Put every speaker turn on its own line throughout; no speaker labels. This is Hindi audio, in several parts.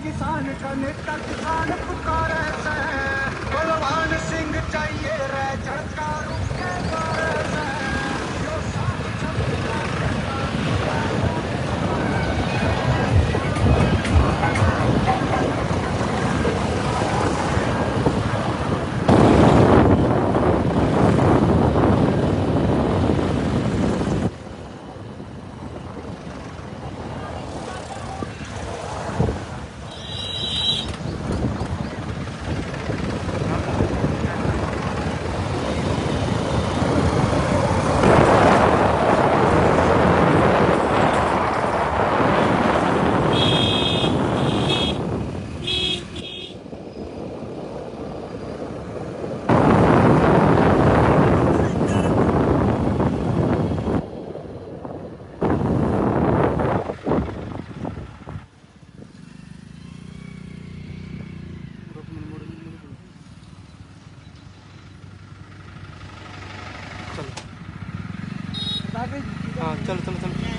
किसान का नेता किसान पुकारे से, बलवान सिंह चाहिए रे झटका रुके द्वारे से, जो साथ छपरा नेता रुके द्वारे
चलो हाँ चलो चलो चलो।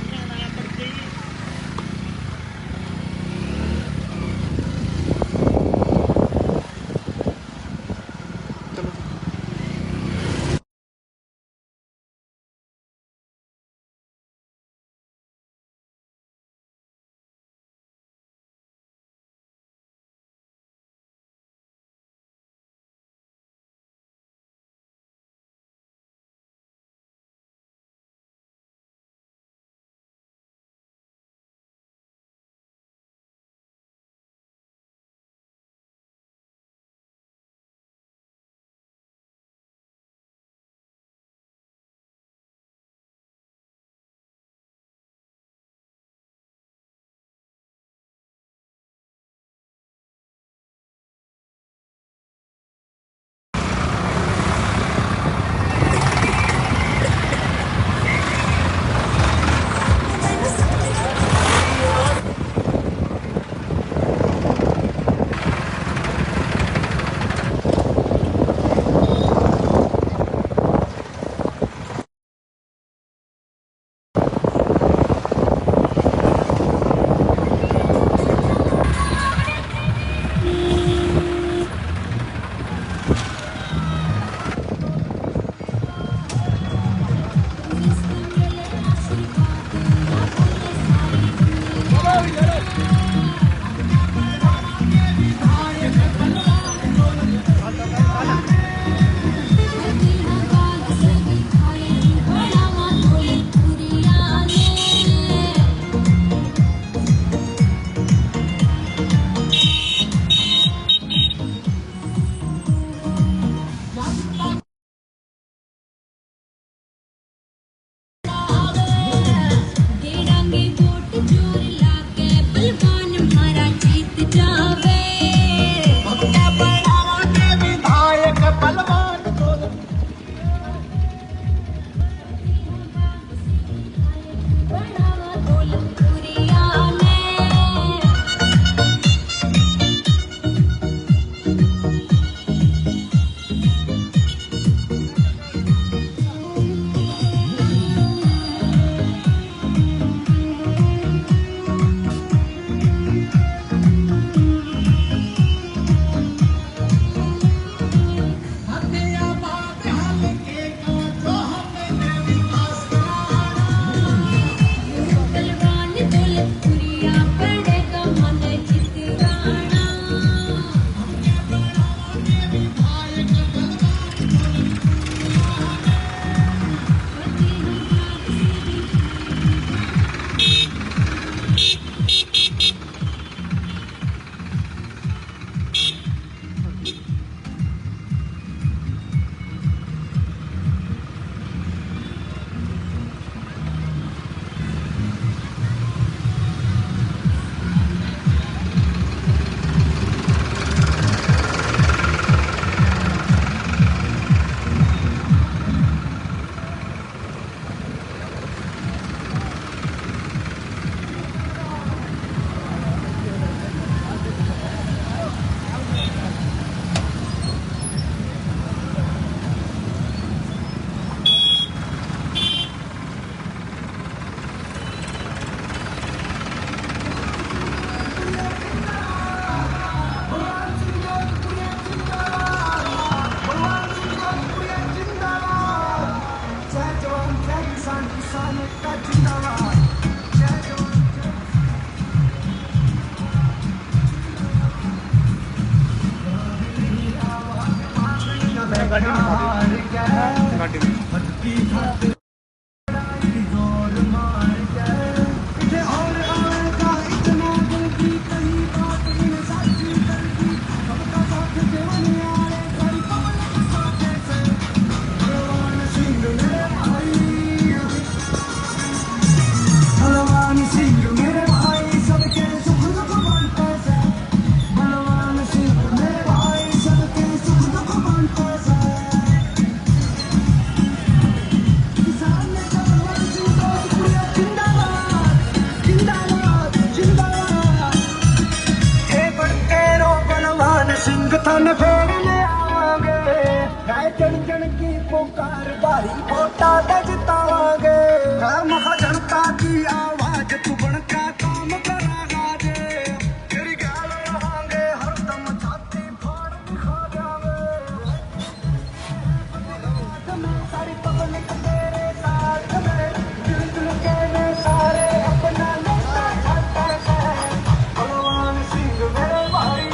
गाड़ी में
थाने फेर ले आवांगे जन जन की पुकार भारी वोटा दे जितावांगे महा जनता की आवाज तू बनका काम करागा जे तेरी गाल रहांगे हरदम छाती फाड़ दिखा जावे सारी पब्लिक तेरे साथ में दिल दिल के ने सारे अपना नेता चाहता है बलवान सिंह मेरे भाई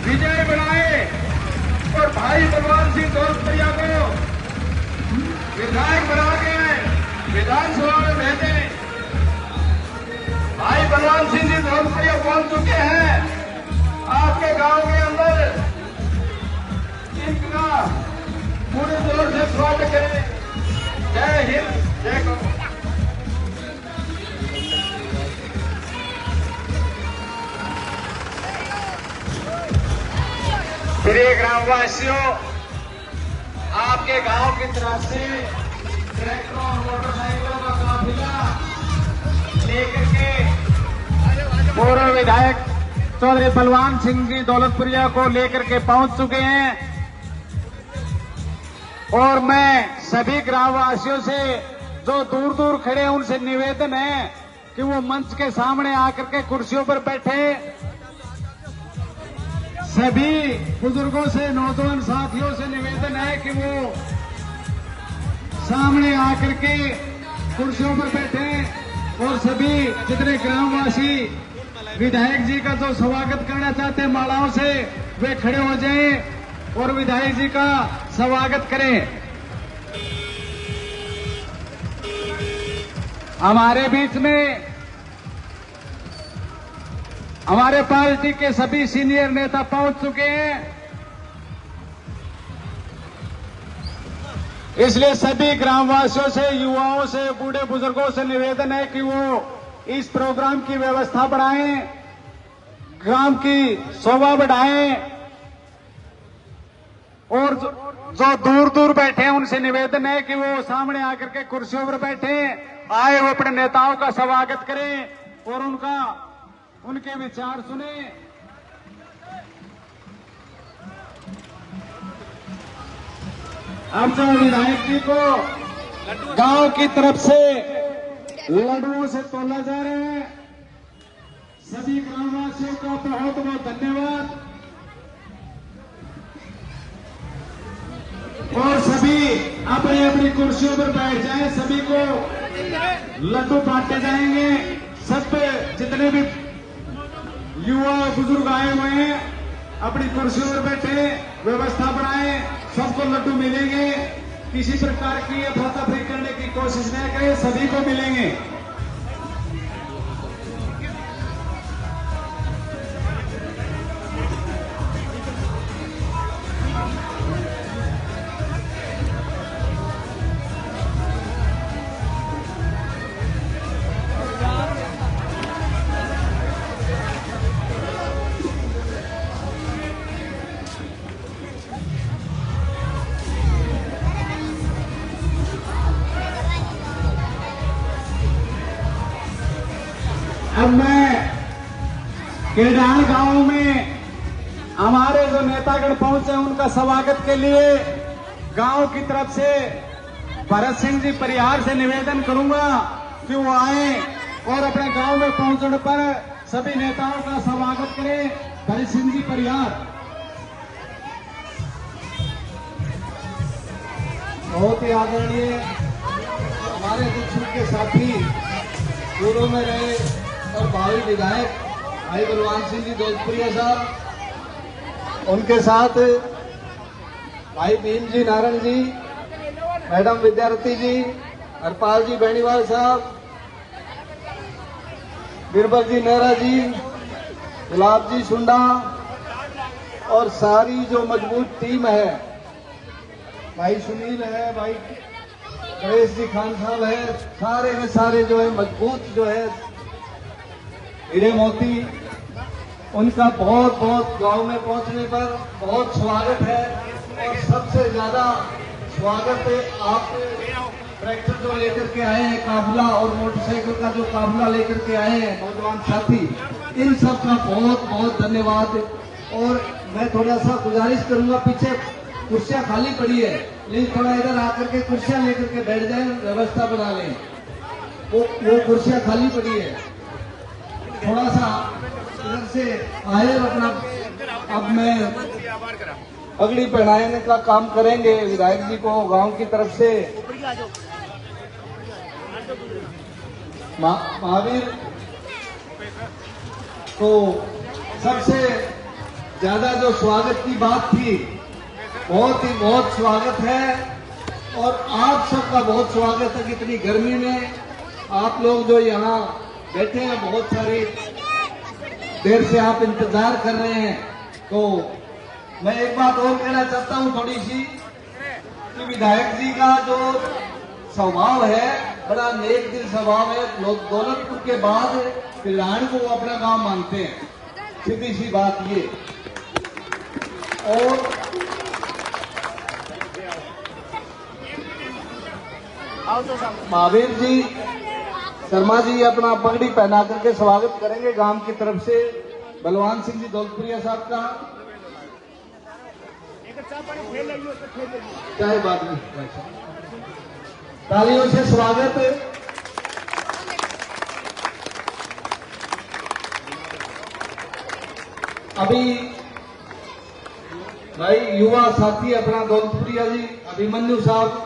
विजय बनाए और भाई बलवान सिंह दौलतपुरिया को विधायक बना के विधानसभा में भेजे। भाई बलवान सिंह जी दौलतपुरिया पहुंच चुके हैं आपके गांव के अंदर। इनका पूरे जोर से स्वागत करें। जय हिंद, जय गौ। प्रिय ग्रामवासियों, आपके गांव की तरफ से ट्रैक्टरों और मोटरसाइकिलों का काफिला लेकर के पूर्व विधायक चौधरी बलवान सिंह जी दौलतपुरिया को लेकर के पहुंच चुके हैं। और मैं सभी ग्रामवासियों से जो दूर दूर खड़े हैं उनसे निवेदन है कि वो मंच के सामने आकर के कुर्सियों पर बैठे। सभी बुजुर्गों से, नौजवान साथियों से निवेदन है कि वो सामने आकर के कुर्सियों पर बैठे और सभी जितने ग्रामवासी विधायक जी का जो स्वागत करना चाहते हैं मालाओं से, वे खड़े हो जाएं और विधायक जी का स्वागत करें। हमारे बीच में हमारे पार्टी के सभी सीनियर नेता पहुंच चुके हैं, इसलिए सभी ग्रामवासियों से, युवाओं से, बूढ़े बुजुर्गों से निवेदन है कि वो इस प्रोग्राम की व्यवस्था बढ़ाएं, ग्राम की शोभा बढ़ाएं। और जो दूर दूर बैठे हैं उनसे निवेदन है कि वो सामने आकर के कुर्सियों पर बैठे, आए वो अपने नेताओं का स्वागत करें और उनके विचार सुने। अब जो विधायक जी को गांव की तरफ से लड्डुओं से तोला जा रहा है, सभी ग्रामवासियों का बहुत बहुत धन्यवाद। और सभी अपनी अपनी कुर्सियों पर बैठ जाएं, सभी को लड्डू बांटे जाएंगे। सब जितने भी युवा बुजुर्ग आए हुए हैं अपनी कुर्सियों पर बैठे, व्यवस्था बनाएं, सबको लड्डू मिलेंगे। किसी प्रकार की अफरा-तफरी करने की कोशिश न करें, सभी को मिलेंगे। अब मैं केडाल गांव में हमारे जो नेतागण पहुंचे उनका स्वागत के लिए गांव की तरफ से भरत सिंह जी परिहार से निवेदन करूंगा कि वो आए और अपने गांव में पहुंचने पर सभी नेताओं का स्वागत करें। भरत सिंह जी परिहार। बहुत ही आदरणीय हमारे दुख के साथी, पूर्व में रहे और भावी विधायक भाई बलवान सिंह जी दौलतपुरिया साहब, उनके साथ भाई भीम जी नारायण जी, मैडम विद्यार्थी जी, हरपाल जी बेनीवाल साहब, बीरबल जी नेहरा जी, गुलाब जी सुंडा और सारी जो मजबूत टीम है, भाई सुनील है, भाई गणेश जी खान साहब है, सारे में सारे जो है मजबूत जो है हीरे मोती, उनका बहुत बहुत गांव में पहुंचने पर बहुत स्वागत है। और सबसे ज्यादा स्वागत है आप ट्रैक्टर जो लेकर के आए हैं काफिला और मोटरसाइकिल का जो काफिला लेकर के आए हैं नौजवान साथी, इन सब का बहुत बहुत धन्यवाद। और मैं थोड़ा सा गुजारिश करूंगा, पीछे कुर्सियां खाली पड़ी है, लेकिन थोड़ा इधर आकर के कुर्सियां लेकर के बैठ जाए, व्यवस्था बना लें। वो कुर्सियां खाली पड़ी है, थोड़ा सा इधर से आए अपना। अब मैं पगड़ी पहनाने का काम करेंगे विधायक जी को गांव की तरफ से। महावीर को सबसे ज्यादा जो स्वागत की बात थी, बहुत स्वागत है। और आप सबका बहुत स्वागत है कि इतनी गर्मी में आप लोग जो यहाँ बैठे हैं, बहुत सारी देर से आप इंतजार कर रहे हैं। तो मैं एक बात और कहना चाहता हूँ थोड़ी सी, कि विधायक जी का जो स्वभाव है, बड़ा नेक दिल स्वभाव है। लोग दौलतपुर के बाद पिलान को अपना गांव मानते हैं, सीधी सी बात ये। और महावीर जी शर्मा जी अपना पगड़ी पहना करके स्वागत करेंगे गांव की तरफ से बलवान सिंह जी दौलतपुरिया साहब का। चाहे बात नहीं, तालियों से स्वागत। अभी भाई युवा साथी अपना दौलतपुरिया जी अभिमन्यु साहब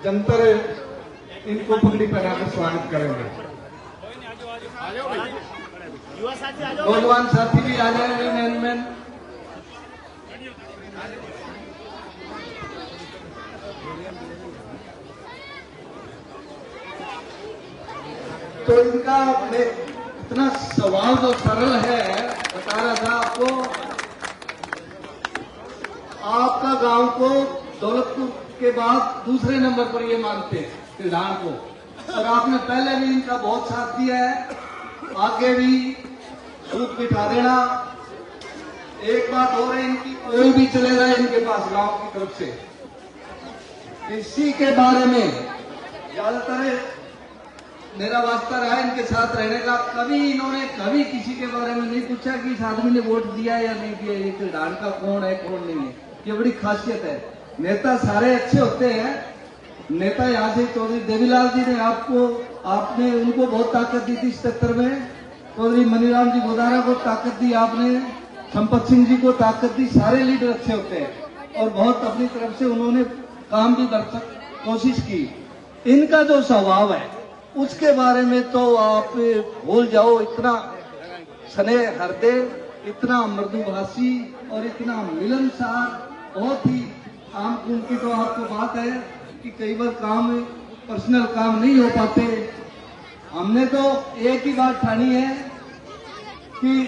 जंतर, इनको पगड़ी पहनाकर स्वागत करेंगे। नौजवान साथी भी आ जाएंगे। मैन तो इनका इतना स्वभाव जो सरल है, बता रहा था आपको, आपका गांव को दौलतपुर के बाद दूसरे नंबर पर ये मानते हैं किरदार को। और आपने पहले भी इनका बहुत साथ दिया है, आगे भी सूख बिठा देना। एक बात और है, इनकी कोई भी चले जाए इनके पास गांव की तरफ से, इसी के बारे में ज्यादातर मेरा वास्ता रहा इनके साथ रहने का। कभी इन्होंने कभी किसी के बारे में नहीं पूछा कि इस आदमी ने वोट दिया या नहीं दिया, ये किरदार का कौन है कौन नहीं है। ये बड़ी खासियत है। नेता सारे अच्छे होते हैं। नेता यहाँ से चौधरी देवीलाल जी ने आपने उनको बहुत ताकत दी थी 77 में। चौधरी मनीराम जी गोदारा को ताकत दी आपने, संपत सिंह जी को ताकत दी। सारे लीडर अच्छे होते हैं और बहुत अपनी तरफ से उन्होंने काम भी कोशिश की। इनका जो स्वभाव है उसके बारे में तो आप भूल जाओ। इतना स्नेह हृदय, इतना मृदुभाषी और इतना मिलनसार, बहुत ही आम की तो आपको बात है कि कई बार पर्सनल काम नहीं हो पाते। हमने तो एक ही बात ठानी है कि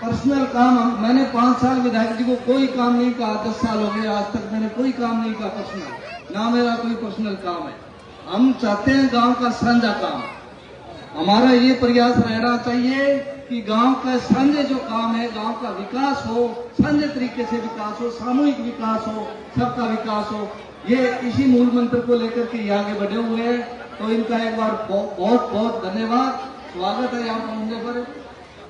पर्सनल काम मैंने 5 साल विधायक जी को कोई काम नहीं कहा, 10 साल हो गए आज तक मैंने कोई काम नहीं कहा पर्सनल, ना मेरा कोई पर्सनल काम है। हम चाहते हैं गांव का साझा काम। हमारा ये प्रयास रहना चाहिए कि गांव का साझे जो काम है, गांव का विकास हो, साझे तरीके से विकास हो, सामूहिक विकास हो, सबका विकास हो। ये इसी मूल मंत्र को लेकर के ये आगे बढ़े हुए हैं। तो इनका एक बार बहुत बहुत धन्यवाद, स्वागत है यहाँ पहुंचने पर।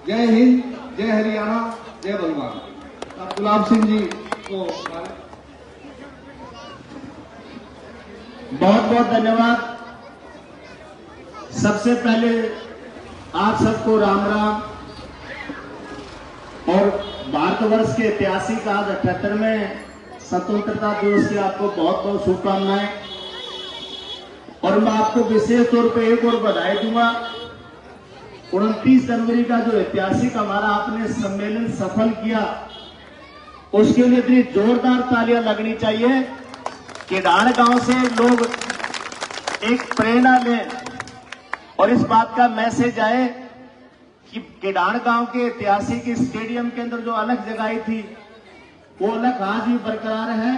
जय हिंद, जय हरियाणा, जय बलवान। अब गुलाब सिंह जी को
बहुत बहुत धन्यवाद। सबसे पहले आप सबको राम राम और भारतवर्ष के ऐतिहासिक आज 78वें स्वतंत्रता दिवस की आपको बहुत बहुत शुभकामनाएं। और मैं आपको विशेष तौर पे एक और बधाई दूंगा। 29 जनवरी का जो ऐतिहासिक हमारा आपने सम्मेलन सफल किया, उसके लिए इतनी जोरदार तालियां लगनी चाहिए। किडाण गांव से लोग एक प्रेरणा लें और इस बात का मैसेज आए कि किडाण गांव के ऐतिहासिक स्टेडियम के अंदर जो अलग जगह थी, वो अलग आज भी बरकरार है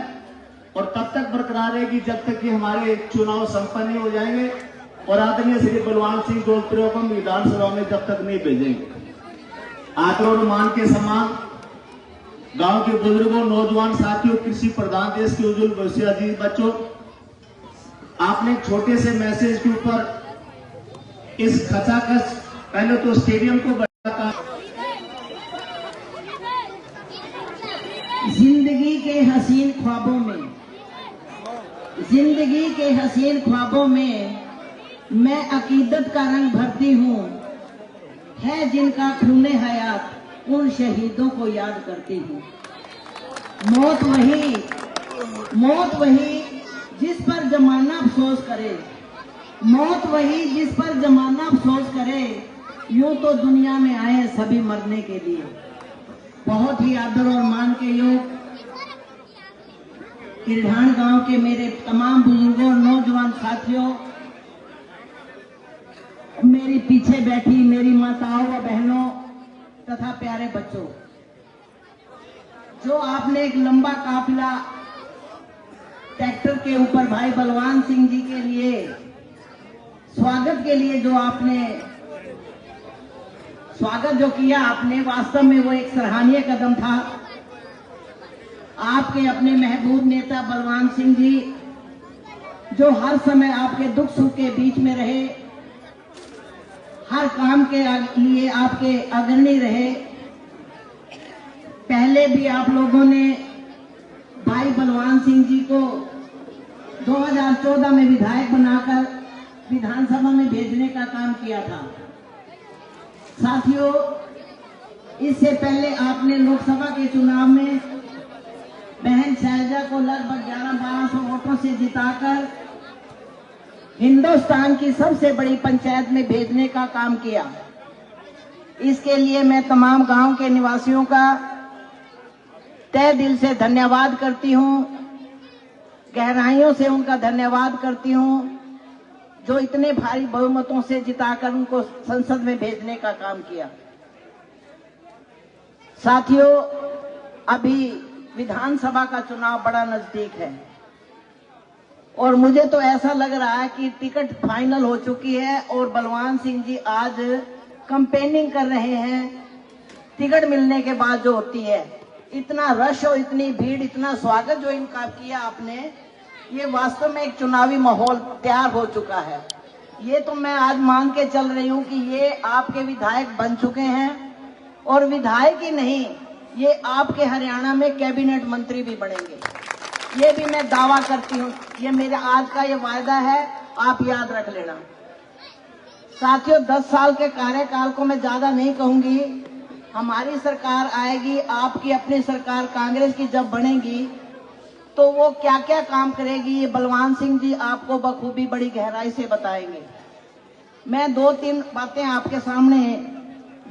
और तब तक बरकरार रहेगी जब तक कि हमारे चुनाव संपन्न नहीं हो जाएंगे और आदरणीय श्री बलवान सिंह दौलतपुरिया को हम विधानसभा में जब तक नहीं भेजेंगे। आदर और मान के समान गांव के बुजुर्गों, नौजवान साथियों, कृषि प्रधान देश के उज्जवल भविष्य अजीत बच्चों, आपने छोटे से मैसेज के ऊपर इस खचाखच पहले तो स्टेडियम को बढ़ाया।
जिंदगी के हसीन ख्वाबों में मैं अकीदत का रंग भरती हूँ। है जिनका खूने हयात, उन शहीदों को याद करती हूँ। मौत वही जिस पर जमाना अफसोस करे, मौत वही जिस पर जमाना अफसोस करे। यूं तो दुनिया में आए सभी मरने के लिए, बहुत ही आदर और मान के योग किरढाण गांव के मेरे तमाम बुजुर्गों और नौजवान साथियों, मेरी पीछे बैठी मेरी माताओं व बहनों तथा प्यारे बच्चों, जो आपने एक लंबा काफिला ट्रैक्टर के ऊपर भाई बलवान सिंह जी के लिए स्वागत के लिए जो आपने स्वागत जो किया आपने, वास्तव में वो एक सराहनीय कदम था। आपके अपने महबूब नेता बलवान सिंह जी, जो हर समय आपके दुख सुख के बीच में रहे, हर काम के लिए आपके अग्रणी रहे। पहले भी आप लोगों ने भाई बलवान सिंह जी को 2014 में विधायक बनाकर विधानसभा में भेजने का काम किया था। साथियों, इससे पहले आपने लोकसभा के चुनाव में बहन शैलजा को लगभग 1100-1200 वोटों से जिताकर हिंदुस्तान की सबसे बड़ी पंचायत में भेजने का काम किया। इसके लिए मैं तमाम गांव के निवासियों का तहे दिल से धन्यवाद करती हूं, गहराइयों से उनका धन्यवाद करती हूं, जो इतने भारी बहुमतों से जिताकर उनको संसद में भेजने का काम किया। साथियों, अभी विधानसभा का चुनाव बड़ा नजदीक है और मुझे तो ऐसा लग रहा है कि टिकट फाइनल हो चुकी है और बलवान सिंह जी आज कैंपेनिंग कर रहे हैं। टिकट मिलने के बाद जो होती है, इतना रश और इतनी भीड़, इतना स्वागत जो इनका किया आपने, ये वास्तव में एक चुनावी माहौल तैयार हो चुका है। ये तो मैं आज मान के चल रही हूं कि ये आपके विधायक बन चुके हैं और विधायक ही नहीं, ये आपके हरियाणा में कैबिनेट मंत्री भी बनेंगे। ये भी मैं दावा करती हूँ, ये मेरा आज का ये वायदा है, आप याद रख लेना। साथियों, 10 साल के कार्यकाल को मैं ज्यादा नहीं कहूंगी। हमारी सरकार आएगी, आपकी अपनी सरकार कांग्रेस की जब बनेगी तो वो क्या क्या काम करेगी, ये बलवान सिंह जी आपको बखूबी बड़ी गहराई से बताएंगे। मैं 2-3 बातें आपके सामने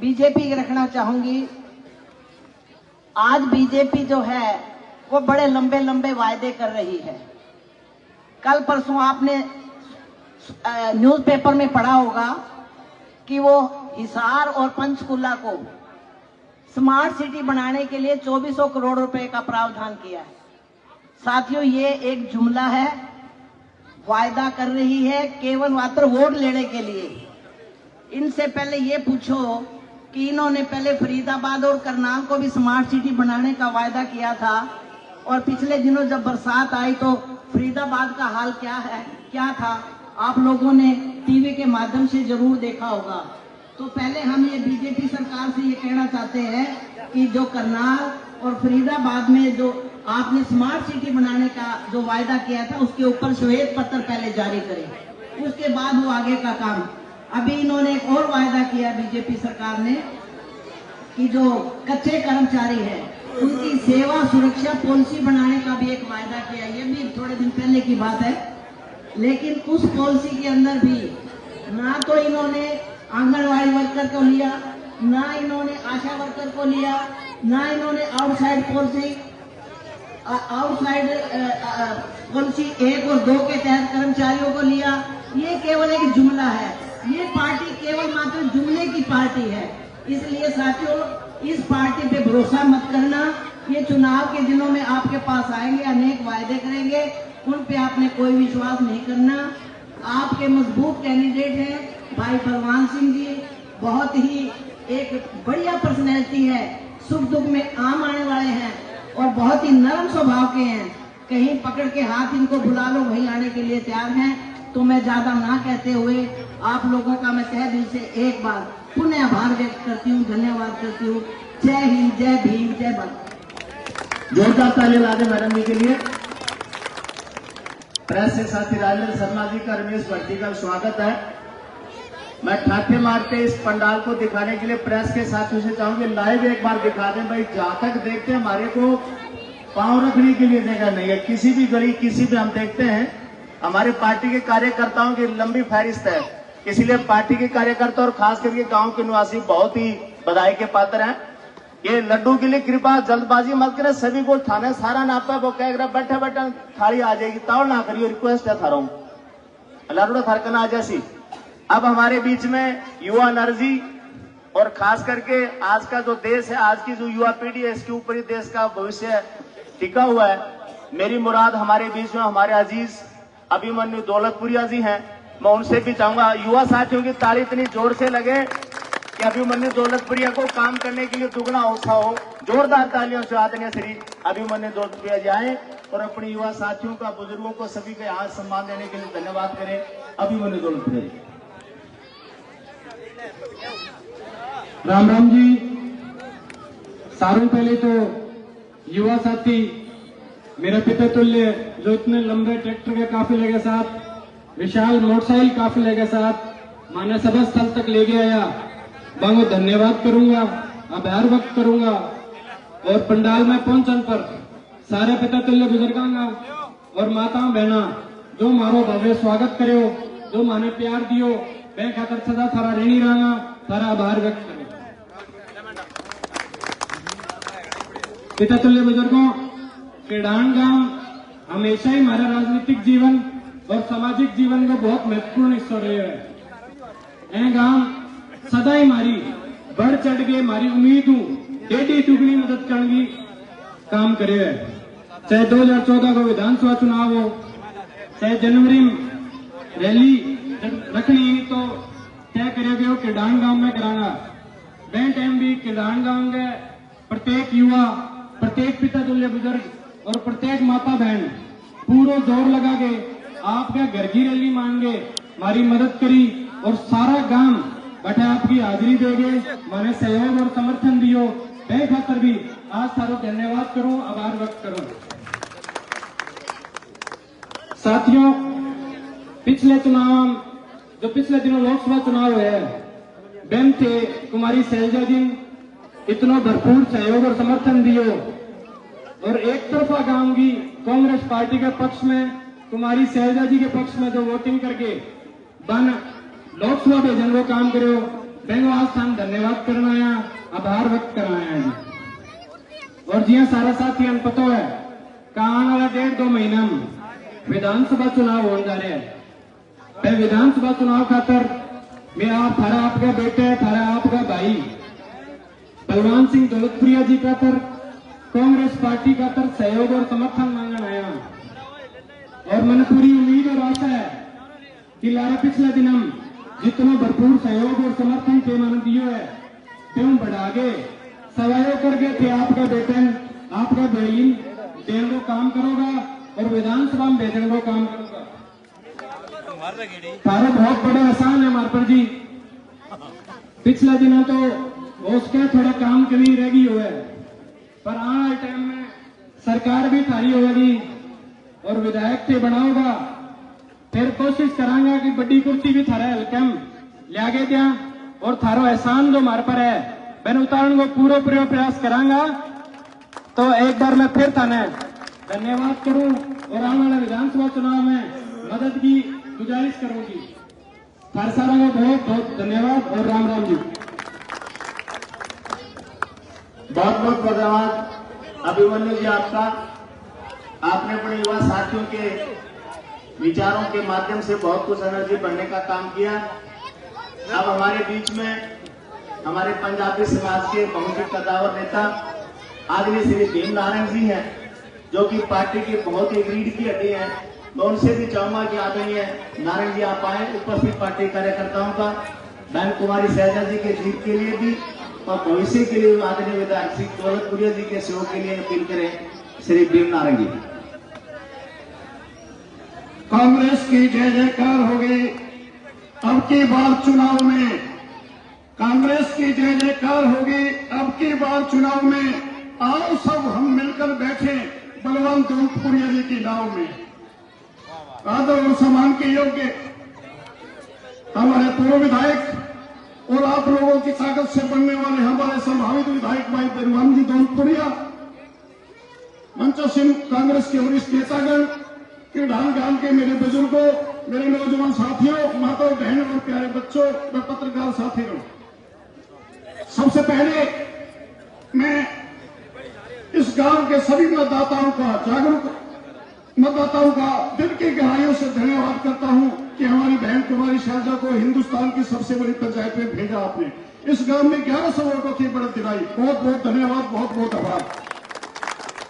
बीजेपी की रखना चाहूंगी। आज बीजेपी जो है वो बड़े लंबे लंबे वायदे कर रही है। कल परसों आपने न्यूज़पेपर में पढ़ा होगा कि वो हिसार और पंचकुला को स्मार्ट सिटी बनाने के लिए 2400 करोड़ रुपए का प्रावधान किया है। साथियों, ये एक जुमला है, वायदा कर रही है केवल मात्र वोट लेने के लिए। इनसे पहले ये पूछो कि इन्होंने पहले फरीदाबाद और करनाल को भी स्मार्ट सिटी बनाने का वायदा किया था और पिछले दिनों जब बरसात आई तो फरीदाबाद का हाल क्या था, आप लोगों ने टीवी के माध्यम से जरूर देखा होगा। तो पहले हम ये बीजेपी सरकार से ये कहना चाहते हैं कि जो करनाल और फरीदाबाद में जो आपने स्मार्ट सिटी बनाने का जो वायदा किया था, उसके ऊपर श्वेत पत्र पहले जारी करें, उसके बाद वो आगे का काम। अभी इन्होंने एक और वायदा किया बीजेपी सरकार ने कि जो कच्चे कर्मचारी हैं उनकी सेवा सुरक्षा पॉलिसी बनाने का भी एक वायदा किया। ये भी थोड़े दिन पहले की बात है, लेकिन उस पॉलिसी के अंदर भी ना तो इन्होंने आंगनवाड़ी वर्कर को लिया, ना इन्होंने आशा वर्कर को लिया, ना इन्होंने आउटसाइड पॉलिसी 1 और 2 के तहत कर्मचारियों को लिया। ये केवल एक जुमला है, ये पार्टी केवल मात्र जुमले की पार्टी है। इसलिए साथियों, इस पार्टी पे भरोसा मत करना। ये चुनाव के दिनों में आपके पास आएंगे, अनेक वायदे करेंगे, उन पे आपने कोई विश्वास नहीं करना। आपके मजबूत कैंडिडेट हैं भाई बलवान सिंह जी, बहुत ही एक बढ़िया पर्सनैलिटी है, सुख दुख में आम आने वाले हैं और बहुत ही नरम स्वभाव के हैं। कहीं पकड़ के हाथ इनको बुला लो, वहीं आने के लिए तैयार हैं। तो मैं ज्यादा ना कहते हुए आप लोगों का मैं तहे दिल से एक बार पुनः आभार व्यक्त करती हूँ, धन्यवाद करती हूँ। जय हिंद, जय भीम, जय भारत।
जोरदार ताली ला दें मैडम जी के लिए। प्रेस से साथी राजेंद्र शर्मा जी का, रमेश भट्टी का स्वागत है। मैं ठाठे मारते इस पंडाल को दिखाने के लिए प्रेस के साथियों से चाहूंगी लाइव एक बार दिखा दें भाई। जहां तक देखते हैं हमारे को पांव रखने के लिए जगह नहीं है, किसी भी गली किसी भी हम देखते हैं हमारे पार्टी के कार्यकर्ताओं की लंबी फहरिस्त है। इसलिए पार्टी के कार्यकर्ता और खास करके गांव के निवासी बहुत ही बधाई के पात्र हैं। ये लड्डू के लिए कृपा जल्दबाजी मत करें, सभी को थाने सारा नापा वो कह रहा बैठे बैठे थाली आ जाएगी, ताव ना करिए, रिक्वेस्ट है थारा अल्लाह थारकना आ जैसी। अब हमारे बीच में युवा एनर्जी और खास करके आज का जो देश है, आज की जो युवा पीढ़ी है, इसके ऊपर ही देश का भविष्य टिका हुआ है। मेरी मुराद हमारे बीच में हमारे अजीज अभिमन्यु दौलतपुरिया जी हैं, मैं उनसे भी चाहूंगा युवा साथियों की ताली इतनी जोर से लगे कि अभिमन्यु दौलतपुरिया को काम करने के लिए दुगना उत्साह हो। जोरदार तालियों से आदरणीय श्री अभिमन्यु दौलतपुरिया जी आए और अपने युवा साथियों का, बुजुर्गों को, सभी का यहाँ सम्मान देने के लिए धन्यवाद करें। अभिमन्यु दौलतपुरिया।
राम राम जी। सारों पहले तो युवा साथी मेरा पिता तुल्य जो इतने लंबे ट्रैक्टर के काफिले के साथ, विशाल मोटरसाइकिल काफिले के साथ माने सभा स्थल तक ले गया, बांगो धन्यवाद करूंगा, आभार व्यक्त करूंगा। और पंडाल में पहुंचने पर सारे पिता तुल्य बुजुर्गांगा और माताओं बहना जो मारो भव्य स्वागत करो, जो माने प्यार दियो, मैं खातर सदा थारा ऋणी रहा, थारा आभार व्यक्त करो। पिता तुल्य बुजुर्गों, केडान गांव हमेशा ही हमारा राजनीतिक जीवन और सामाजिक जीवन का बहुत महत्वपूर्ण हिस्सा रहे है। गांव सदा ही हमारी बढ़ चढ़ के हमारी उम्मीद हूं टेढ़ी टुकड़ी मदद करने की काम करे है। चाहे 2014 का विधानसभा चुनाव हो, चाहे जनवरी में रैली रखनी तो तय करे गए केडान गांव में कराना। वह टाइम भी केडान गांव के प्रत्येक युवा, प्रत्येक पिता तुल्य बुजुर्ग और प्रत्येक माता बहन पूरा जोर लगा के आपके घर की रैली मान के हमारी मदद करी और सारा गांव बैठे आपकी हाजिरी देगे, माने सहयोग और समर्थन दियो। वह खातर भी आज सारो धन्यवाद करूं, आभार व्यक्त करूं। साथियों, पिछले चुनाव जो पिछले दिनों लोकसभा चुनाव हुए बेन थे कुमारी शैलजा जी इतना भरपूर सहयोग और समर्थन दियो और एक तरफा गांव की कांग्रेस पार्टी के पक्ष में, कुमारी शैलजा जी के पक्ष में जो वोटिंग करके बन लोकसभा भेजन वो काम करो, बेंगवाल स्थान धन्यवाद करना है, आभार व्यक्त करना है। और जिया सारा साथियों पता है कि आने वाला 1.5-2 महीना में विधानसभा चुनाव होने जा रहे हैं। विधानसभा चुनाव खातर मैं आप थारा आपका बेटे, थारा आपका भाई बलवान सिंह दौलतपुरिया जी का तर कांग्रेस पार्टी का तर सहयोग और समर्थन मांगने आया और मैंने पूरी उम्मीद और आशा है कि लारा पिछले दिन हम जितना भरपूर सहयोग और समर्थन के मन दियो है त्यों बढ़ा के सहयोग करके थे आपका बेटन, आपका बहन देने को काम करोगा और विधानसभा में भेजने को काम करोगा। तारा बहुत बड़ा आसान है हमारे पर जी। पिछले दिनों तो उसके थोड़ा काम कमी रह गई हुआ है, पर आने वाले टाइम में सरकार भी थारी होगी और विधायक थे बनाओगा, फिर कोशिश करांगा कि बड़ी कुर्सी भी थारा हल्के में लिया के दिया और थारो एहसान जो हमारे पर है मैंने उतारने को पूरा प्रयास करांगा। तो एक बार मैं फिर थाने धन्यवाद करूं और आने वाले विधानसभा चुनाव में मदद की गुजारिश करूंगी। थारे सारा को बहुत बहुत धन्यवाद और राम राम जी।
बहुत बहुत धन्यवाद अभिमन्यु जी आपका। आपने अपने युवा साथियों के विचारों के माध्यम से बहुत कुछ एनर्जी बढ़ने का काम किया। अब हमारे बीच में हमारे पंजाबी समाज के बहुत ही कद्दावर नेता आदरणीय श्री भीम नारायण जी हैं, जो कि पार्टी की बहुत ही रीढ़ की हड्डी हैं। मैं उनसे भी चाहूंगा कि आदरणीय नारायण जी आप आए, उपस्थित पार्टी कार्यकर्ताओं का बहन कुमारी शैलजा जी के जीत के लिए भी और भविष्य के लिए आदरणीय विधायक श्री दौलतपुरिया जी के सहयोग के लिए अपील करें। श्री भीम नारायण जी।
कांग्रेस की जय जयकार होगी। अब की बार चुनाव में कांग्रेस की जय जयकार होगी। अब की बार चुनाव में आओ सब हम मिलकर बैठे बलवान दौलतपुरिया जी की नाव में। आदर और सम्मान के योग्य हमारे पूर्व विधायक और आप लोगों की ताकत से बनने वाले हमारे संभावित विधायक भाई बलवान जी दौलतपुरिया, मंचो सिंह कांग्रेस के वरिष्ठ नेतागण, केडान गांव के मेरे बुजुर्गों, मेरे नौजवान साथियों, माताओं बहनों और प्यारे बच्चों व पत्रकार साथियों, सबसे पहले मैं इस गांव के सभी मतदाताओं का, जागरूक मतदाताओं का दिल की गहराइयों से धन्यवाद करता हूं कि हमारी बहन कुमारी शैलजा को हिंदुस्तान की सबसे बड़ी पंचायत में भेजा आपने। इस गांव में 1100 वोटों की बढ़त दिलाई। बहुत बहुत धन्यवाद, बहुत बहुत आभार।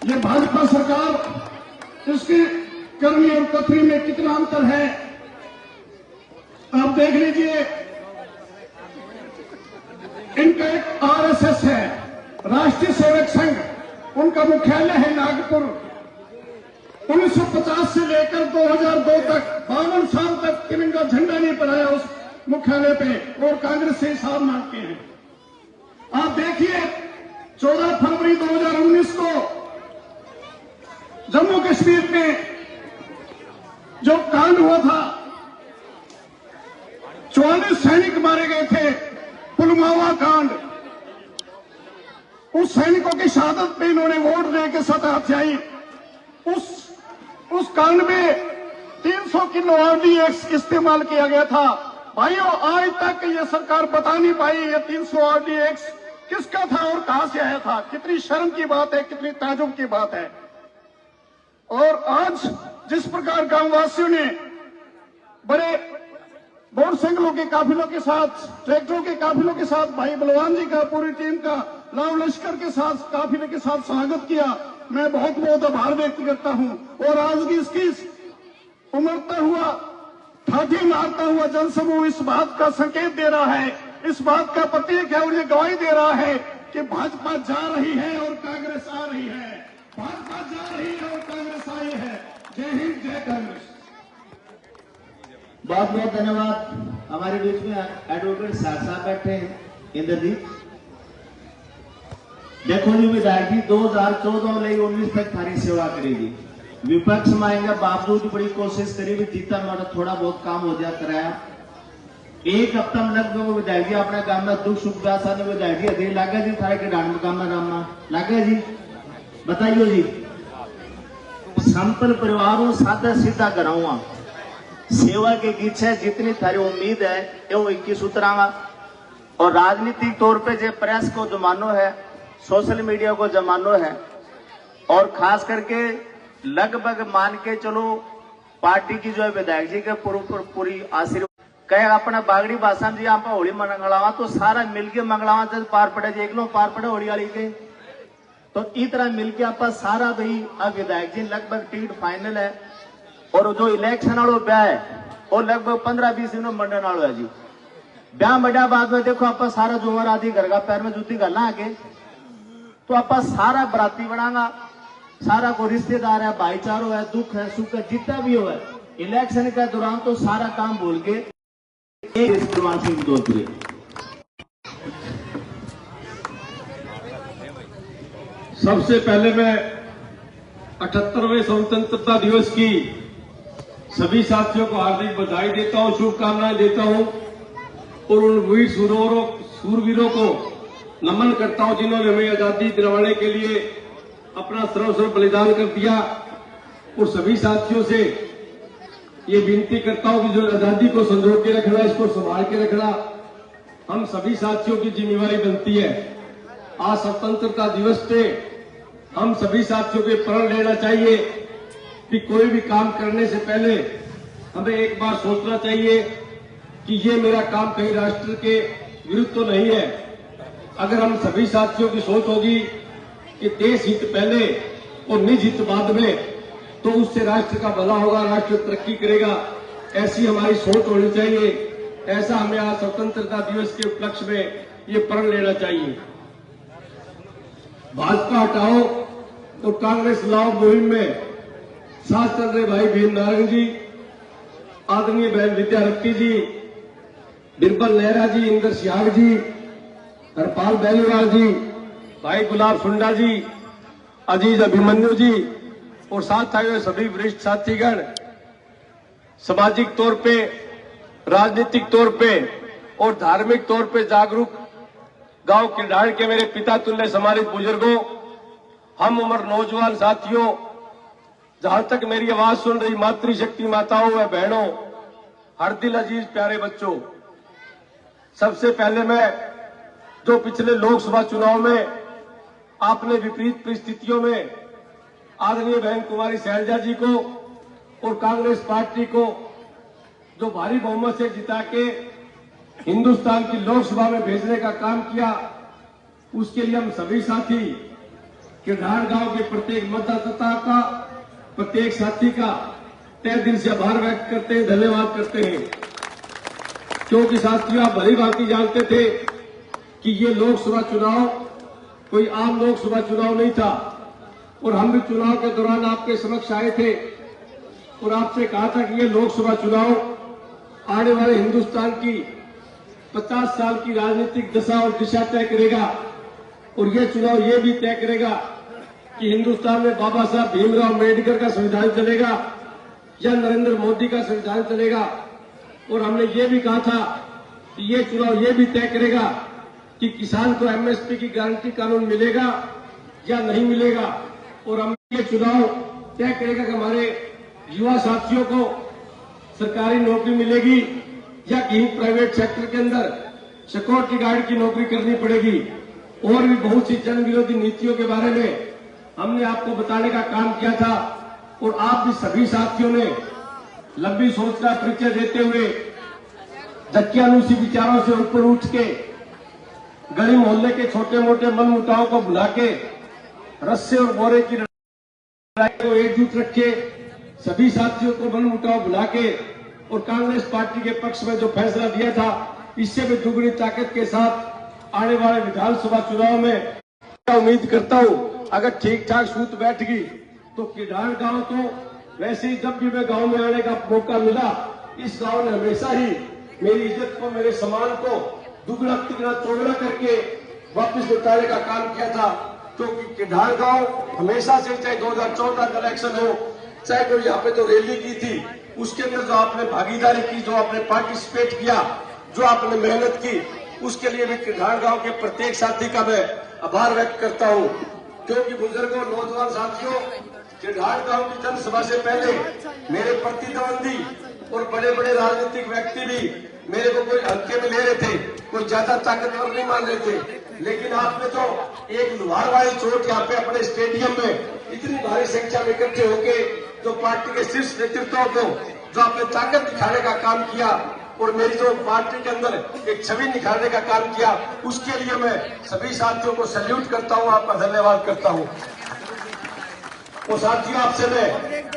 ये भाजपा सरकार, इसकी करनी और कथनी में कितना अंतर है आप देख लीजिए। इनका एक आरएसएस है, राष्ट्रीय सेवक संघ, उनका मुख्यालय है नागपुर। 1950 से लेकर 2002 तक 52 साल तक तिरंगा झंडा नहीं फहराया उस मुख्यालय पे, और कांग्रेस से हिसाब मांगते हैं। आप देखिए 14 फरवरी 2019 को जम्मू कश्मीर में जो कांड हुआ था, 44 सैनिक मारे गए थे, पुलवामा कांड। उस सैनिकों की शहादत पे इन्होंने वोट देकर सत्ता हथियाई। उस कांड में 300 किलो RDX इस्तेमाल किया गया था। भाइयों, आज तक ये सरकार बता नहीं पाई ये 300 RDX किसका था और कहां से आया था। कितनी शर्म की बात है, कितनी ताजुब की बात है। और आज जिस प्रकार गांववासियों ने बड़े मोटरसाइकिलों के काफिलों के साथ, ट्रैक्टरों के काफिलों के साथ, भाई बलवान जी का, पूरी टीम का, लाव लश्कर के साथ, काफिले के साथ स्वागत किया, मैं बहुत बहुत आभार व्यक्त करता हूं। और आज की इसकी उमड़ता हुआ, ठाठी मारता हुआ जनसमूह इस बात का संकेत दे रहा है, इस बात का प्रतीक है और ये गवाही दे रहा है कि भाजपा जा रही है और कांग्रेस आ रही है। भाजपा जा रही है और कांग्रेस आई है। जय हिंद, जय कांग्रेस।
बहुत बहुत धन्यवाद। हमारे बीच में एडवोकेट साहब बैठे हैं, इंद्रजीत। देखो जी विधायक जी 2014 ले 19 तक थारी सेवा करेगी। विपक्ष में आएंगे, बावजूद बड़ी कोशिश करी भी जीता हमारा थोड़ा बहुत काम हो जाया कराया। एक हफ्ता में लगभग विधायक जी अपने गांव में दुख सुख व्यासा ने विधायक जी अधे लागे जी थारे के डांड गांव में राम लागे जी, बताइयो जी। संपन्न परिवारों सादा सीधा कराऊंगा, सेवा के गीत है, जितनी थारी उम्मीद है वो 21 उतरांगा। और राजनीतिक तौर पे जो प्रेस को जमानो है, सोशल मीडिया को जमानो है, और खास करके लगभग मान के चलो पार्टी की जो है विधायक जी के पूरी आशीर्वाद कहे अपना बागड़ी भाषा में जी आप होली मंगलावा तो सारा मिलके मंगलावा जब पार पड़े जी, एक लो पार पड़े होली वाली के, तो इस तरह मिलके आप सारा भाई अब विधायक जी लगभग टिकट फाइनल है। और जो इलेक्शन वालों ब्याह है वो लगभग 15-20 दिन में मंडन वालों है जी। ब्याह बढ़िया बाद में देखो आप सारा जुमर आदि घर का पैर में जूती गलना आके, तो आप सारा बराती बनागा, सारा को रिश्तेदार है, भाईचारो है, दुख है, सुख है, जितना भी हो है, इलेक्शन के दौरान तो सारा काम भूल के एक सिंह दोस्तरे।
सबसे पहले मैं 78वें स्वतंत्रता दिवस की सभी साथियों को हार्दिक बधाई देता हूं, शुभकामनाएं देता हूं, और उन वीर सूरवीरों को नमन करता हूं जिन्होंने हमें आजादी दिलवाने के लिए अपना सर्वस्व बलिदान कर दिया। और सभी साथियों से ये विनती करता हूं कि जो आजादी को संजो के रखना, इसको संभाल के रखना हम सभी साथियों की जिम्मेवारी बनती है। आज स्वतंत्रता दिवस पे हम सभी साथियों के प्रण लेना चाहिए कि कोई भी काम करने से पहले हमें एक बार सोचना चाहिए कि ये मेरा काम कहीं राष्ट्र के विरुद्ध तो नहीं है। अगर हम सभी साथियों की सोच होगी कि देश हित पहले और निज हित बाद में, तो उससे राष्ट्र का भला होगा, राष्ट्र तरक्की करेगा। ऐसी हमारी सोच होनी चाहिए। ऐसा हमें आज स्वतंत्रता दिवस के उपलक्ष्य में ये प्रण लेना चाहिए। भाजपा हटाओ और कांग्रेस लाओ मुहिम में साथ चल रहे भाई भीम नारायण जी, आदरणीय बहन विद्या रत्ती जी, बिरबल नेहरा जी, इंदर सियाग जी, हरपाल बेनीवाल जी, भाई गुलाब सुंडा जी, अजीज अभिमन्यु जी, और साथ आए हुए सभी वरिष्ठ साथीगण, सामाजिक तौर पे, राजनीतिक तौर पे और धार्मिक तौर पे जागरूक गांव किरडाड़ के मेरे पिता तुल्य सम्मानित बुजुर्गों, हम उम्र नौजवान साथियों, जहां तक मेरी आवाज सुन रही मातृशक्ति माताओं व बहनों, हर दिल अजीज प्यारे बच्चों, सबसे पहले मैं जो पिछले लोकसभा चुनाव में
आपने विपरीत परिस्थितियों में आदरणीय बहन कुमारी शैलजा जी को और कांग्रेस पार्टी को जो भारी बहुमत से जिता के हिंदुस्तान की लोकसभा में भेजने का काम किया, उसके लिए हम सभी साथी किरधार गांव के प्रत्येक मतदाता का, प्रत्येक साथी का तहे दिल से आभार व्यक्त करते हैं, धन्यवाद करते हैं। क्योंकि साथियों, आप भली भांति जानते थे कि ये लोकसभा चुनाव कोई आम लोकसभा चुनाव नहीं था और हम भी चुनाव के दौरान आपके समक्ष आए थे और आपसे कहा था कि ये लोकसभा चुनाव आने वाले हिंदुस्तान की 50 साल की राजनीतिक दशा और दिशा तय करेगा और ये चुनाव ये भी तय करेगा कि हिंदुस्तान में बाबा साहब भीमराव अम्बेडकर का संविधान चलेगा या नरेंद्र मोदी का संविधान चलेगा। और हमने ये भी कहा था कि ये चुनाव ये भी तय करेगा कि किसान को एमएसपी की गारंटी कानून मिलेगा या नहीं मिलेगा। और हम ये चुनाव तय करेगा कि हमारे युवा साथियों को सरकारी नौकरी मिलेगी या कहीं प्राइवेट सेक्टर के अंदर सिक्योरिटी गार्ड की नौकरी करनी पड़ेगी। और भी बहुत सी जन विरोधी नीतियों के बारे में हमने आपको बताने का काम किया था और आप भी सभी साथियों ने लंबी सोच का परिचय देते हुए दकियानुसी विचारों से ऊपर उठ के गली मोहल्ले के छोटे मोटे मन मुटाव को भुला के रस्से और बोरे की लड़ाई को एकजुट रखे, सभी साथियों को मन मुटाव भुला के और कांग्रेस पार्टी के पक्ष में जो फैसला दिया था, इससे भी दुगनी ताकत के साथ आने वाले विधानसभा चुनाव में उम्मीद करता हूं अगर ठीक ठाक सूत बैठ गई तो किरधार गांव तो वैसे ही जब भी मैं गांव में आने का मौका मिला, इस गांव ने हमेशा ही मेरी इज्जत को, मेरे सम्मान को दुगना तिगना चौगुना करके वापस लौटाने का काम किया था। क्योंकि किरधार गांव हमेशा से, चाहे 2014 का इलेक्शन हो, चाहे कोई यहाँ पे तो रैली की थी, उसके अंदर जो आपने भागीदारी की, जो आपने पार्टिसिपेट किया, जो आपने मेहनत की, उसके लिए भी किरधार गांव के प्रत्येक साथी का मैं आभार व्यक्त करता हूं। क्योंकि बुजुर्गों, नौजवान साथियों, किरधार गांव की जनसभा से पहले मेरे प्रतिद्वंदी और बड़े बड़े राजनीतिक व्यक्ति भी मेरे को कोई हल्के में ले रहे थे, कोई ज्यादा ताकतवर नहीं मान रहे थे। लेकिन आपने तो एक लोहार वाली चोट यहाँ पे अपने स्टेडियम में इतनी भारी संख्या में इकट्ठे होके जो पार्टी के शीर्ष नेतृत्व को जो आपने ताकत दिखाने का काम किया और मेरी जो पार्टी के अंदर एक छवि निखारने का काम किया, उसके लिए मैं सभी साथियों को सैल्यूट करता हूं, आपका धन्यवाद करता हूं। और साथियों, आपसे मैं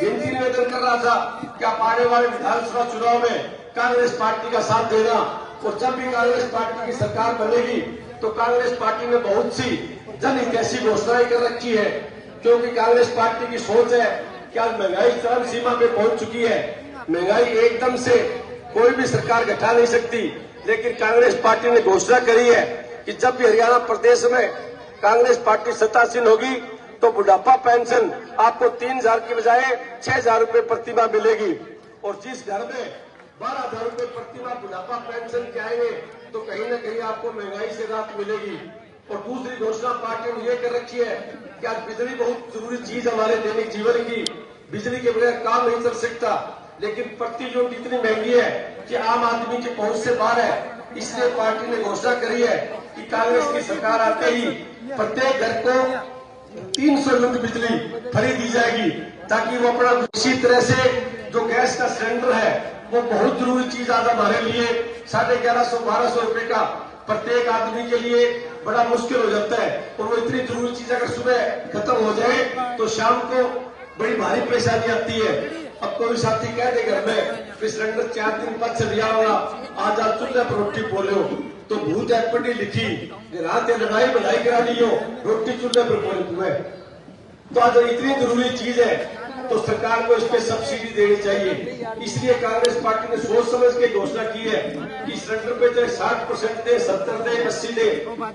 विनती निवेदन कर रहा था कि आप आने वाले विधानसभा चुनाव में कांग्रेस पार्टी का साथ देना और जब भी कांग्रेस पार्टी की सरकार बनेगी तो कांग्रेस पार्टी ने बहुत सी जनहितैषी घोषणाएं कर रखी है। क्योंकि कांग्रेस पार्टी की सोच है कि आज महंगाई चरम सीमा पे पहुंच चुकी है, महंगाई एकदम से कोई भी सरकार घटा नहीं सकती। लेकिन कांग्रेस पार्टी ने घोषणा करी है कि जब भी हरियाणा प्रदेश में कांग्रेस पार्टी सत्तासीन होगी तो बुढ़ापा पेंशन आपको 3,000 की बजाय 6,000 रूपये प्रतिमाह मिलेगी। और जिस घर में 12,000 रूपये प्रतिमाह बुढ़ापा पेंशन के आएंगे तो कहीं न कहीं आपको महंगाई से राहत मिलेगी। और दूसरी घोषणा पार्टी ने ये कर रखी है कि आज बिजली बहुत जरूरी चीज हमारे दैनिक जीवन की, बिजली के बगैर काम नहीं चल सकता। लेकिन प्रति यूनिट इतनी महंगी है कि आम आदमी की पहुंच से बाहर है। इसलिए पार्टी ने घोषणा करी है कि कांग्रेस की सरकार आते ही प्रत्येक घर को 300 यूनिट बिजली फ्री दी जाएगी, ताकि वो अपना इसी तरह से जो गैस का सिलेंडर है वो बहुत जरूरी चीज आज हमारे लिए 1150-1200 रुपए का प्रत्येक आदमी के लिए बड़ा मुश्किल हो जाता है। और वो इतनी जरूरी चीज अगर सुबह खत्म हो जाए तो शाम को बड़ी भारी परेशानी आती है। अब कोई साथी कह दे घर में सिलेंडर 4 दिन बाद चल गया होगा, आज आप चूल्हे पर रोटी बोले तो भूत एक पढ़ी लिखी रात लड़ाई बनाई करा ली हो, रोटी चूल्हे पर बोले तुम्हें। तो आज इतनी जरूरी चीज है तो सरकार को इस पे सब्सिडी देनी चाहिए। इसलिए कांग्रेस पार्टी ने सोच समझ के घोषणा की है कि सिलेंडर पे चाहे 60% दे, 70 दे, 80 दे,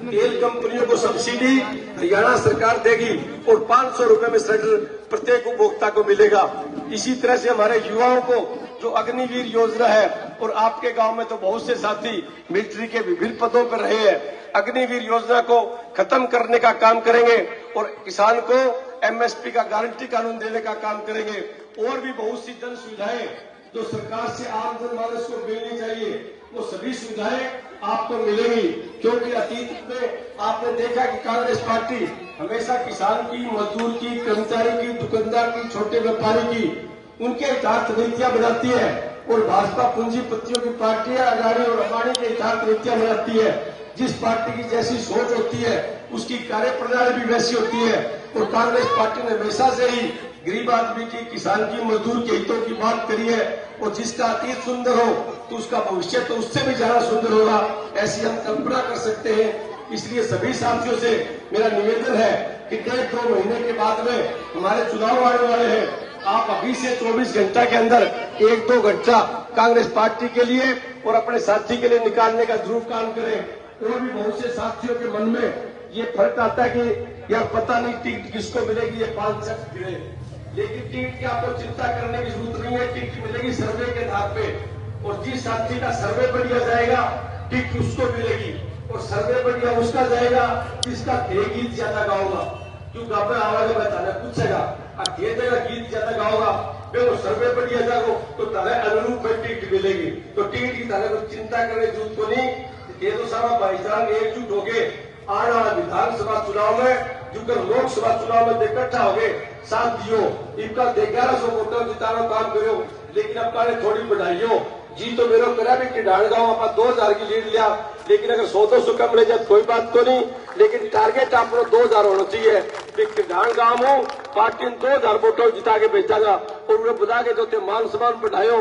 तेल कंपनियों को सब्सिडी हरियाणा सरकार देगी और 500 रुपए में सिलेंडर प्रत्येक उपभोक्ता को मिलेगा। इसी तरह से हमारे युवाओं को जो अग्निवीर योजना है, और आपके गांव में तो बहुत से साथी मिलिट्री के विभिन्न पदों पर रहे हैं, अग्निवीर योजना को खत्म करने का काम करेंगे और किसान को एमएसपी का गारंटी कानून देने का काम करेंगे। और भी बहुत सी जन सुविधाएं जो सरकार से आम जनमानस को मिलनी चाहिए, वो सभी सुविधाएं आपको मिलेंगी। क्योंकि अतीत में आपने देखा कि कांग्रेस पार्टी हमेशा किसान की, मजदूर की, कर्मचारी की, दुकानदार की, छोटे व्यापारी की, उनके हितार्थ नीतियां बनाती है। और भाजपा पूंजीपतियों की पार्टी है, अडानी और अंबानी के हितार्थ नीतियां बनाती है। जिस पार्टी की जैसी सोच होती है उसकी कार्य प्रणाली भी वैसी होती है। और कांग्रेस पार्टी ने हमेशा से ही गरीब आदमी की, किसान की, मजदूर के हितों की बात करी है। और जिसका अतीत सुंदर हो तो उसका भविष्य तो उससे भी ज्यादा सुंदर होगा, ऐसी हम कल्पना कर सकते हैं। इसलिए सभी साथियों से मेरा निवेदन है कि 1.5-2 महीने के बाद में हमारे चुनाव आने वाले हैं। आप अभी से 24 घंटा के अंदर 1-2 घंटा कांग्रेस पार्टी के लिए और अपने साथी के लिए निकालने का जरूर काम करें। और भी बहुत से साथियों के मन में ये फर्क आता है कि यार पता नहीं टिकट किसको मिलेगी, ये 5 शख्स गिरे। लेकिन टिकट की आपको चिंता करने की जरूरत नहीं है, टिकट मिलेगी सर्वे के आधार पे। और जिस साथी का सर्वे बढ़िया जाएगा टिकट उसको मिलेगी, और सर्वे बढ़िया उसका जाएगा जिसका गीत ज्यादा गाओगा। क्यों गावे आवाज में ताने पूछेगा गीत ज्यादा गाओगा, वो सर्वे बढ़िया जाओ तो तारे अनुरूप टिकट मिलेगी। तो टिकट की तारे को चिंता करने की जरूरत को नहीं। ये तो सारा भाईचारा एकजुट हो गए आने वाला विधानसभा चुनाव में, जो लोकसभा चुनाव में इकट्ठा हो गए साथियों। इनका 1100 वोटर जिताना काम करो, लेकिन अब काले थोड़ी बढ़ाइयो जी तो मेरे करा भी किडान गांव आप 2000 की लीड लिया, लेकिन अगर 100-200 कम ले जाए कोई बात तो नहीं, लेकिन टारगेट आपको 2000 होना चाहिए। किडान गांव हो पार्टी 2000 वोटर जिता के भेजागा। और उन्हें बता के जो मान सम्मान बढ़ायो,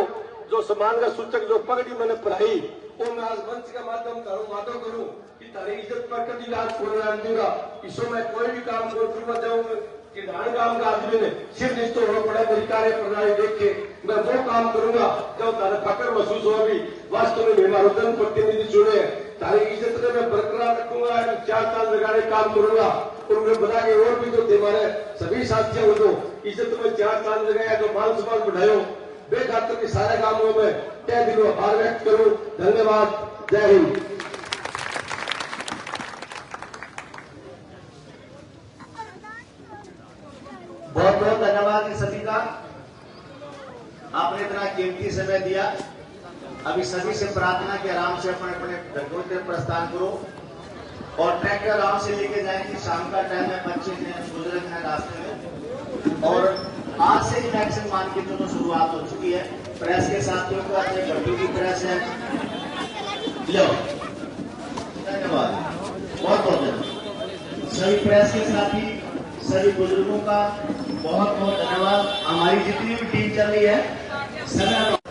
जो सम्मान का सूचक जो पगड़ी मैंने पढ़ाई, वो मैं आज मंच का माध्यम वादो करूं कि तारी इज्जत पर कभी राज पूर्ण दूंगा। इसमें मैं कोई भी काम को जाऊंगा कि धान काम का आदमी ने सिर्फ निश्चित होना पड़ा, मेरी कार्य प्रणाली देख के मैं वो काम करूंगा जब तारे फकर महसूस हो। अभी वास्तव में मेरा जन प्रतिनिधि चुने, तारी इज्जत में मैं बरकरार रखूंगा, 4 साल लगाने काम करूंगा। और उन्हें बता के और भी जो थे हमारे सभी साथियों को इज्जत में 4 साल लगाया, जो मान सम्मान बढ़ायो, बेखातर के सारे कामों में तय दिलों आभार व्यक्त करूं। धन्यवाद, जय हिंद।
बहुत बहुत धन्यवाद सभी का, आपने इतना कीमती समय दिया। अभी सभी से प्रार्थना कि आराम से अपने अपने घरों से प्रस्थान करो और ट्रैक्टर आराम से लेके जाएंगे। शाम का टाइम है, बच्चे हैं, बुजुर्ग हैं रास्ते में। और आज से इलेक्शन मान के तो शुरुआत हो चुकी है। प्रेस के साथियों को अपने घरों की प्रेस है, लो धन्यवाद, बहुत बहुत धन्यवाद सभी प्रेस के साथी, सभी बुजुर्गों का बहुत बहुत धन्यवाद। हमारी जितनी भी टीम चल रही है सभी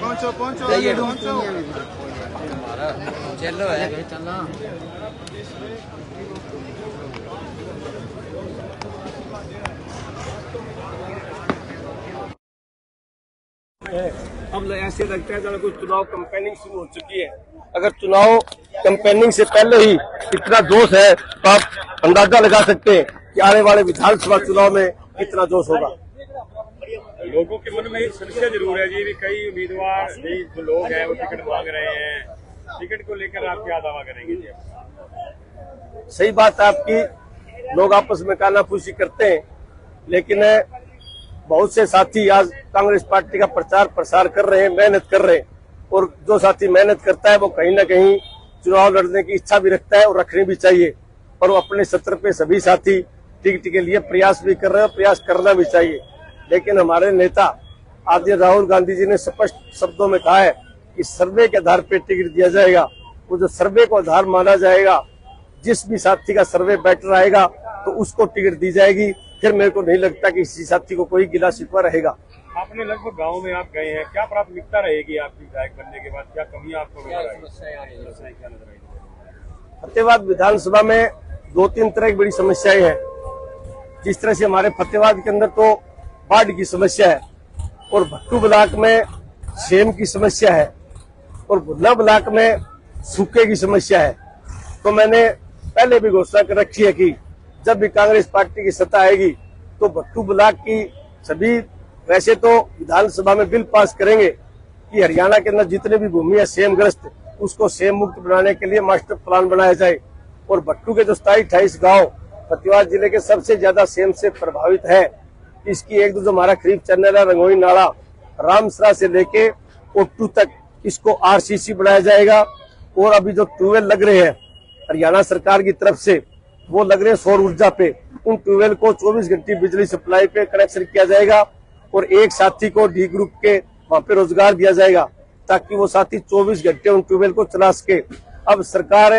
पहुंचो चलो है चलना।
अब ऐसे लगता है जब कुछ चुनाव कैंपेनिंग शुरू हो चुकी है। अगर चुनाव कैंपेनिंग से पहले ही इतना जोश है तो आप अंदाजा लगा सकते हैं कि आने वाले विधानसभा चुनाव में कितना जोश होगा।
लोगों के मन में एक समस्या जरूर है जी, भी कई उम्मीदवार जो लोग हैं वो टिकट मांग रहे हैं। टिकट को लेकर आप क्या दावा करेंगे जी?
सही बात है आपकी, लोग आपस में कानाफूसी करते हैं, लेकिन बहुत से साथी आज कांग्रेस पार्टी का प्रचार प्रसार कर रहे हैं, मेहनत कर रहे हैं। और जो साथी मेहनत करता है वो कहीं ना कहीं चुनाव लड़ने की इच्छा भी रखता है और रखनी भी चाहिए। और वो अपने सत्र पे सभी साथी टिकट के लिए प्रयास भी कर रहे हैं, प्रयास करना भी चाहिए। लेकिन हमारे नेता आदरणीय राहुल गांधी जी ने स्पष्ट शब्दों में कहा है कि सर्वे के आधार पर टिकट दिया जाएगा। वो जो सर्वे को आधार माना जाएगा, जिस भी साथी का सर्वे बेटर आएगा तो उसको टिकट दी जाएगी। फिर मेरे को नहीं लगता कि किसी साथी को कोई गिला शिकवा रहेगा।
आपने लगभग गांव में आप गए हैं, क्या प्राथमिकता रहेगी आपकी विधायक बनने के बाद? क्या कमी आपको नजर आई?
फतेहाबाद विधानसभा में 2-3 तरह की बड़ी समस्याएं हैं। जिस तरह से हमारे फतेहाबाद के अंदर तो बाढ़ की समस्या है, और भट्टू ब्लॉक में सेम की समस्या है, और भुल्ला ब्लॉक में सूखे की समस्या है। तो मैंने पहले भी घोषणा कर रखी है कि जब भी कांग्रेस पार्टी की सत्ता आएगी तो भट्टू ब्लॉक की सभी, वैसे तो विधानसभा में बिल पास करेंगे कि हरियाणा के अंदर जितने भी भूमि है सेम ग्रस्त, उसको सेम मुक्त बनाने के लिए मास्टर प्लान बनाया जाए। और भट्टू के जो 27-28 गांव फतेहाबाद जिले के सबसे ज्यादा सेम से प्रभावित है। इसकी एक जो हमारा खरीफ चैनल है रंगोई नाला रामसरा से लेके ओट्टू तक इसको आरसीसी बनाया जाएगा। और अभी जो ट्यूबवेल लग रहे हैं हरियाणा सरकार की तरफ से वो लग रहे हैं सौर ऊर्जा पे, उन ट्यूबवेल को 24 घंटे बिजली सप्लाई पे कनेक्शन किया जाएगा और एक साथी को डी ग्रुप के वहां पे रोजगार दिया जाएगा ताकि वो साथी 24 घंटे उन ट्यूबवेल को चला सके। अब सरकार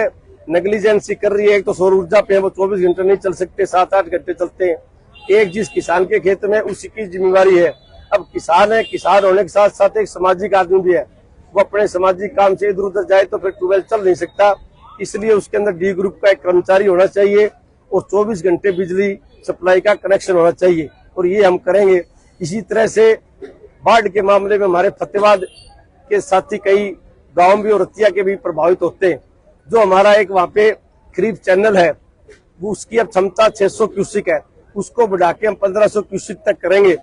नेग्लिजेंसी कर रही है, एक तो सौर ऊर्जा पे वो 24 घंटे नहीं चल सकते, 7-8 घंटे चलते हैं। एक जिस किसान के खेत में उसी की जिम्मेवारी है। अब किसान है, किसान होने के साथ साथ एक सामाजिक आदमी भी है, वो अपने सामाजिक काम से इधर उधर जाए तो फिर ट्यूबवेल चल नहीं सकता। इसलिए उसके अंदर डी ग्रुप का एक कर्मचारी होना चाहिए और 24 घंटे बिजली सप्लाई का कनेक्शन होना चाहिए और ये हम करेंगे। इसी तरह से बाढ़ के मामले में हमारे फतेहाबाद के साथी कई गांव भी और रतिया के भी प्रभावित होते हैं। जो हमारा एक वहाँ पे खरीफ चैनल है वो उसकी अब क्षमता 600 क्यूसिक है, उसको बढ़ा के हम 1500 क्यूसिक तक करेंगे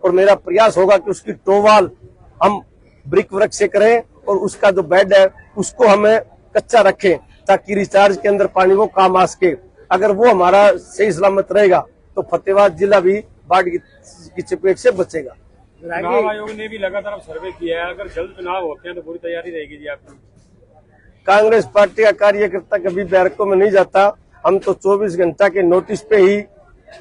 और मेरा प्रयास होगा कि उसकी टोवाल हम ब्रिक वर्क से करें और उसका जो बेड है उसको हमें कच्चा रखें ताकि रिचार्ज के अंदर पानी वो काम आ सके। अगर वो हमारा सही सलामत रहेगा तो फतेहाबाद जिला भी बाढ़ की चपेट से बचेगा।
चुनाव आयोग ने भी लगातार सर्वे किया है, अगर जल्द चुनाव होते हैं तो पूरी तैयारी रहेगी जी आपकी?
कांग्रेस पार्टी का कार्यकर्ता कभी बैरकों में नहीं जाता, हम तो 24 घंटा के नोटिस पे ही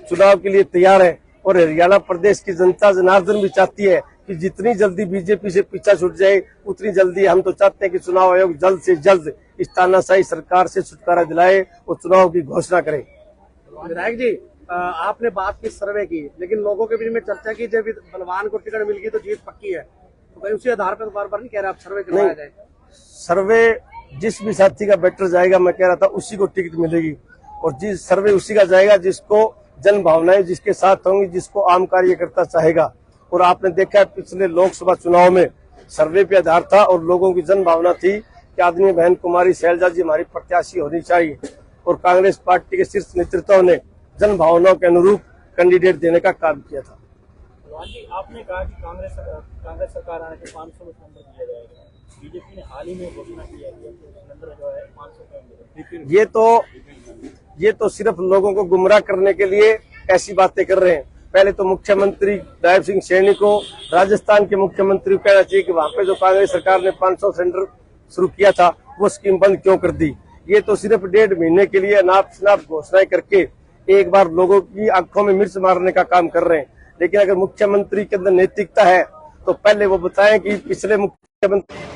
चुनाव के लिए तैयार है और हरियाणा प्रदेश की जनता जनार्दन भी चाहती है कि जितनी जल्दी बीजेपी से पीछा छूट जाए उतनी जल्दी हम तो चाहते हैं कि चुनाव आयोग जल्द से जल्द इस तानाशाही सरकार से छुटकारा दिलाए और चुनाव की घोषणा करे।
विधायक जी, आपने बात की सर्वे की, लेकिन लोगों के बीच में चर्चा की जब बलवान को टिकट मिल गई तो जीत पक्की है, तो कहीं उसी आधार पर बार बार नहीं कह रहे आप सर्वे करवाया जाए?
सर्वे जिस भी साथी का बेटर जाएगा, मैं कह रहा था उसी को टिकट मिलेगी और जिस सर्वे उसी का जाएगा जिसको जन भावनाएं जिसके साथ होंगी, जिसको आम कार्यकर्ता चाहेगा। और आपने देखा है पिछले लोकसभा चुनाव में सर्वे पे आधार था और लोगों की जन भावना थी कि आदरणीय बहन कुमारी शैलजा जी हमारी प्रत्याशी होनी चाहिए और कांग्रेस पार्टी के शीर्ष नेतृत्व ने जन भावनाओं के अनुरूप कैंडिडेट देने का काम किया था।
आपने कहा कि कांग्रेस सरकार आने के 500 सिलेंडर दिया जाएगा, बीजेपी ने हाल ही में घोषणा की है सिलेंडर जो है 500
ये तो सिर्फ लोगों को गुमराह करने के लिए ऐसी बातें कर रहे हैं। पहले तो मुख्यमंत्री दायब सिंह सैनी को, राजस्थान के मुख्यमंत्री को कहना चाहिए कि वहाँ पे जो कांग्रेस सरकार ने 500 सिलेंडर शुरू किया था वो स्कीम बंद क्यों कर दी। ये तो सिर्फ 1.5 महीने के लिए नाप शनाप घोषणाएं करके एक बार लोगों की आंखों में मिर्च मारने का काम कर रहे हैं। लेकिन अगर मुख्यमंत्री के अंदर नैतिकता है तो पहले वो बताएं कि पिछले मुख्यमंत्री